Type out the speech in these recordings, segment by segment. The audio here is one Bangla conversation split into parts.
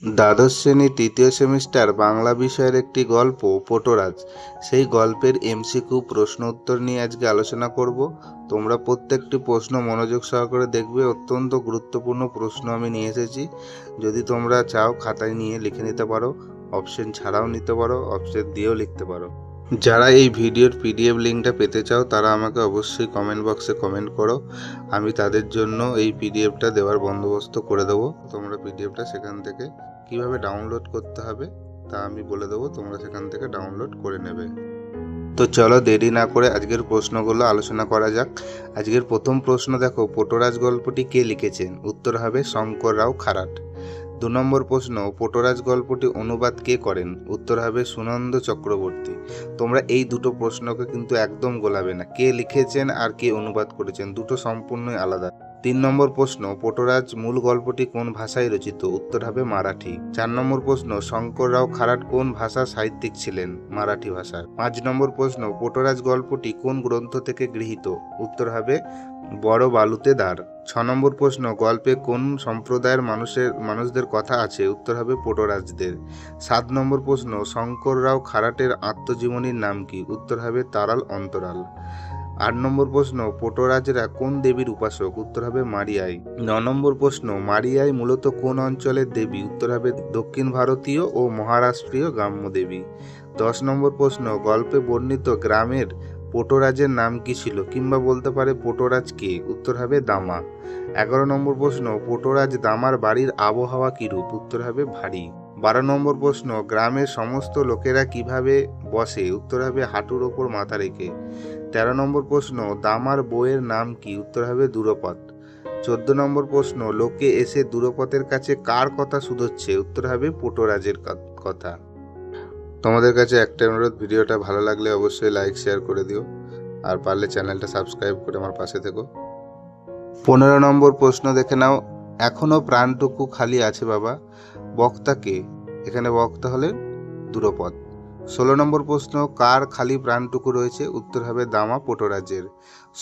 দ্বাদশ শ্রেণীর তৃতীয় সেমিস্টার বাংলা বিষয়ের একটি গল্প পটোরাজ। সেই গল্পের এমসিকিউ প্রশ্ন উত্তর নিয়ে আজকে আলোচনা করব। তোমরা প্রত্যেকটি প্রশ্ন মনোযোগ সহকারে দেখবে। অত্যন্ত গুরুত্বপূর্ণ প্রশ্ন আমি নিয়ে এসেছি। যদি তোমরা চাও খাতায় নিয়ে লিখে নিতে পারো, অপশন ছাড়াও নিতে পারো, অপশন দিয়েও লিখতে পারো। যারা এই ভিডিওর পিডিএফ লিঙ্কটা পেতে চাও তারা আমাকে অবশ্যই কমেন্ট বক্সে কমেন্ট করো। আমি তাদের জন্য এই পিডিএফটা দেওয়ার বন্দোবস্ত করে দেবো। তোমরা পিডিএফটা সেখান থেকে কিভাবে ডাউনলোড করতে হবে তা আমি বলে দেবো, তোমরা সেখান থেকে ডাউনলোড করে নেবে। তো চলো দেরি না করে আজকের প্রশ্নগুলো আলোচনা করা যাক। আজকের প্রথম প্রশ্ন দেখো, পটোরাজ গল্পটি কে লিখেছেন? উত্তর হবে শঙ্কর রাও খারাট। 2 নম্বর প্রশ্ন, পটোরাজ গল্পটি অনুবাদ কে করেন? উত্তর হবে সুনন্দ চক্রবর্তী। তোমরা এই দুটো প্রশ্নকে কিন্তু একদম গোলাবে না, কে লিখেছেন আর কে অনুবাদ করেছেন, দুটো সম্পূর্ণই আলাদা। 3 নম্বর প্রশ্ন, পটোরাজ মূল গল্পটি কোন ভাষায় রচিত? উত্তর হবে মারাঠি। 4 নম্বর প্রশ্ন, শঙ্কর রাও খারাট কোন ভাষার সাহিত্যিক ছিলেন? মারাঠি ভাষার। 5 নম্বর প্রশ্ন, পটোরাজ গল্পটি কোন গ্রন্থ থেকে গৃহীত? উত্তর হবে বড় বালুতে দ্বার। 6 নম্বর প্রশ্ন, গল্পে কোন সম্প্রদায়ের মানুষদের কথা আছে? উত্তর হবে পটোরাজদের। 7 নম্বর প্রশ্ন, শঙ্কর রাও খারাটের আত্মজীবনীর নাম কি? উত্তর হবে তারাল অন্তরাল। 8 নম্বর প্রশ্ন, পটোরাজরা কোন দেবীর উপাসক? উত্তর হবে মারিয়াই। 9 নম্বর প্রশ্ন, মারিয়াই মূলত কোন অঞ্চলের দেবী? উত্তর হবে দক্ষিণ ভারতীয় ও মহারাষ্ট্রীয় গ্রাম্য দেবী। 10 নম্বর প্রশ্ন, গল্পে বর্ণিত গ্রামের পটোরাজের নাম কি ছিল, কিংবা বলতে পারে পটোরাজ কে? উত্তর হবে দামা। 11 নম্বর প্রশ্ন, পটোরাজ দামার বাড়ির আবহাওয়া কিরূপ? উত্তর হবে ভারী। 12 নম্বর প্রশ্ন, গ্রামের সমস্ত লোকেরা কিভাবে বসে? উত্তর হবে হাঁটুর ওপর মাথা রেখে। 13 নম্বর প্রশ্ন, দামার বউয়ের নাম কি? উত্তর হবে দ্রুপদ। 14 নম্বর প্রশ্ন, লোকে এসে দ্রুপদের কাছে কার কথা শুধোচ্ছে? উত্তর হবে পটোরাজের কথা। তোমাদের কাছে একটা অনুরোধ, ভিডিওটা ভালো লাগলে অবশ্যই লাইক শেয়ার করে দিও, আর পারলে চ্যানেলটা সাবস্ক্রাইব করে আমার পাশে থেকো। 15 নম্বর প্রশ্ন দেখে নাও, এখনো প্রাণটুকু খালি আছে বাবা, বক্তা কে? এখানে বক্তা হলে দ্রুপদ। 16 নম্বর প্রশ্ন, কার খালি প্রাণটুকু রয়েছে? উত্তর হবে দামা পটোরাজের।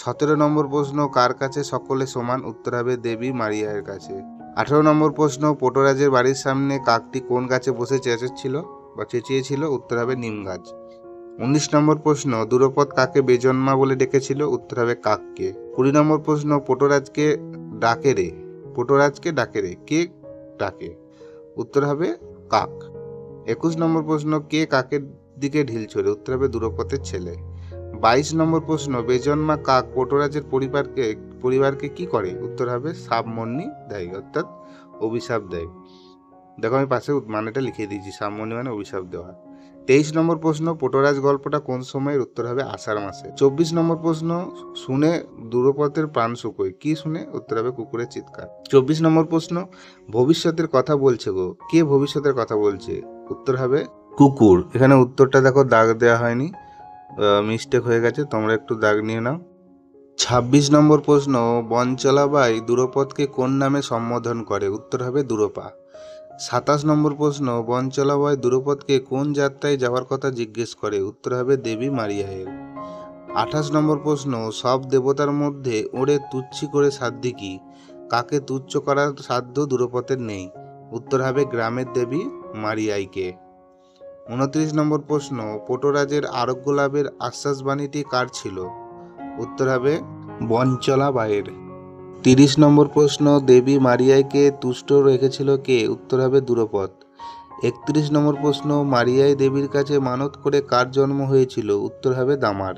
17 নম্বর প্রশ্ন, কার কাছে সকলে সমান? উত্তর হবে দেবী মারিয়ার কাছে। 18 নম্বর প্রশ্ন, পটোরাজের বাড়ির সামনে কাকটি কোন গাছে বসে চেঁচিয়েছিল? উত্তর হবে নিম গাছ। 19 নম্বর প্রশ্ন, দ্রুপদ কাকে বেজন্মা বলে ডেকেছিল? উত্তর হবে কাককে। 20 নম্বর প্রশ্ন, পটোরাজকে ডাকে রে, কে ডাকে? উত্তর হবে কাক। 21 নম্বর প্রশ্ন, কে কাকের দিকে ঢিল ছোড়ে? উত্তর হবে দ্রুপদের ছেলে। 22 নম্বর প্রশ্ন, বেজন্মা কাক পটোরাজের পরিবারকে কি করে? উত্তর হবে শাপমন্নি দেয়, অর্থাৎ অভিশাপ দেয়। দেখো আমি পাশে মানেটা লিখে দিয়েছি, শাপমন্নি মানে অভিশাপ দেওয়া। 23 নম্বর প্রশ্ন, পটোরাজ গল্পটা কোন সময়ের? উত্তর হবে আষাঢ় মাসে। 24 নম্বর প্রশ্ন, শুনে দ্রুপদের প্রাণ শুকোয়, কি শুনে? উত্তর হবে কুকুরের চিৎকার। 24 নম্বর প্রশ্ন, ভবিষ্যতের কথা বলছে গো, কে ভবিষ্যতের কথা বলছে? উত্তর হবে কুকুর। এখানে উত্তরটা দেখো দাগ দেওয়া হয়নি, মিস্টেক হয়ে গেছে, তোমরা একটু দাগ নিয়ে নাও। 26 নম্বর প্রশ্ন, বনচলাবাই দ্রুপদকে কোন নামে সম্বোধন করে? উত্তর হবে দ্রুপা। 27 নম্বর প্রশ্ন, বনচলাবাই দ্রুপদকে কোন যাত্রায় যাওয়ার কথা জিজ্ঞেস করে? উত্তর হবে দেবী মারিয়ায়ের। 28 নম্বর প্রশ্ন, সব দেবতার মধ্যে ওরে তুচ্ছি করে সাধ্য কি? কাকে তুচ্ছ করার সাধ্য দ্রুপদের নেই? উত্তর হবে গ্রামের দেবী মারিয়াইকে। 29 নম্বর প্রশ্ন, পটোরাজের আরোগ্য লাভের আশ্বাসবাণীটি কার ছিল? উত্তর হবে বনচলাবাইয়ের। 30 নম্বর প্রশ্ন, দেবী মারিয়াইকে তুষ্ট রেখেছিল কে? উত্তর হবে দ্রুপদ। 31 নম্বর প্রশ্ন, মারিয়াই দেবীর কাছে মানত করে কার জন্ম হয়েছিল? উত্তর হবে দামার।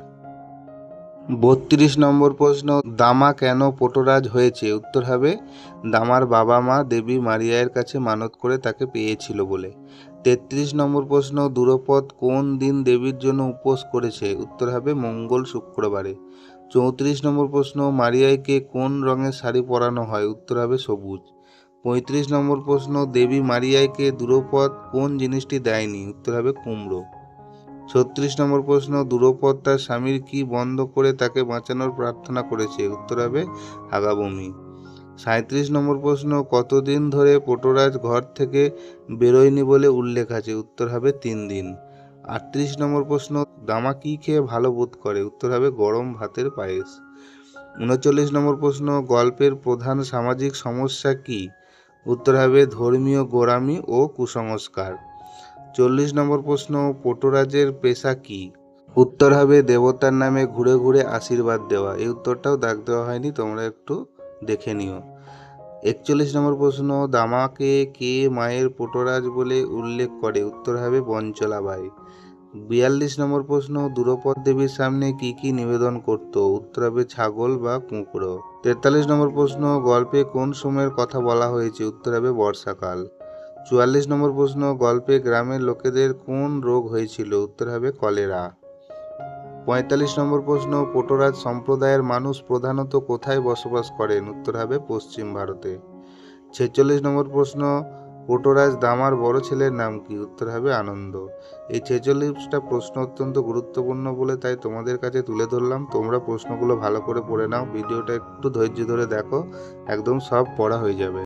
32 নম্বর প্রশ্ন, দামা কেন পটোরাজ হয়েছে? উত্তর হবে দামার বাবা মা দেবী মারিয়ায়ের কাছে মানত করে তাকে পেয়েছিল বলে। 33 নম্বর প্রশ্ন, দ্রুপদ কোন দিন দেবীর জন্য উপোস করেছে? উত্তর হবে মঙ্গল শুক্রবারে। 34 নম্বর প্রশ্ন, মারিয়াইকে কোন রঙের শাড়ি পরানো হয়? উত্তর হবে সবুজ। 35 নম্বর প্রশ্ন, দেবী মারিয়াইকে দ্রুপদ কোন জিনিসটি দেয়নি? উত্তর হবে কুমড়ো। 36 নম্বর প্রশ্ন, দ্রুপদ তার স্বামীর কি বন্ধ করে তাকে বাঁচানোর প্রার্থনা করেছে? উত্তর হবে হাগাবমি। 37 নম্বর প্রশ্ন, কতদিন ধরে পটোরাজ ঘর থেকে বেরোয়নি বলে উল্লেখ আছে? উত্তর হবে 3 দিন। 38 নম্বর প্রশ্ন, দামা কি খেয়ে ভালো বোধ করে? উত্তর হবে গরম ভাতের পায়েস। 39 নম্বর প্রশ্ন, গল্পের প্রধান সামাজিক সমস্যা কি? উত্তর হবে ধর্মীয় গোঁড়ামি ও কুসংস্কার। 40 নম্বর প্রশ্ন, পটুরাজের পেশা কি? উত্তর হবে দেবতার নামে ঘুরে ঘুরে আশীর্বাদ দেওয়া। এই উত্তরটাও দাগ দেওয়া হয়নি, তোমরা একটু দেখে নিও। 41 নম্বর প্রশ্ন, দামাকে কে মায়ের পটুরাজ বলে উল্লেখ করে? উত্তর হবে বঞ্চলাবাই। 42 নম্বর প্রশ্ন, দ্রৌপদ দেবীর সামনে কি কি নিবেদন করত? উত্তর হবে ছাগল বা কুঁকড়ো। 43 নম্বর প্রশ্ন, গল্পে কোন সময়ের কথা বলা হয়েছে? উত্তর হবে বর্ষাকাল। 44 নম্বর প্রশ্ন, গল্পে গ্রামের লোকেদের কোন রোগ হয়েছিল? উত্তর হবে কলেরা। 45 নম্বর প্রশ্ন, পটুরাজ সম্প্রদায়ের মানুষ প্রধানত কোথায় বসবাস করেন? উত্তর হবে পশ্চিম ভারতে। 46 নম্বর প্রশ্ন, পটুরাজ দামার বড় ছেলের নাম কি? উত্তর হবে আনন্দ। এই 46টা প্রশ্ন অত্যন্ত গুরুত্বপূর্ণ বলে তাই তোমাদের কাছে তুলে ধরলাম। তোমরা প্রশ্নগুলো ভালো করে পড়ে নাও, ভিডিওটা একটু ধৈর্য ধরে দেখো, একদম সব পড়া হয়ে যাবে।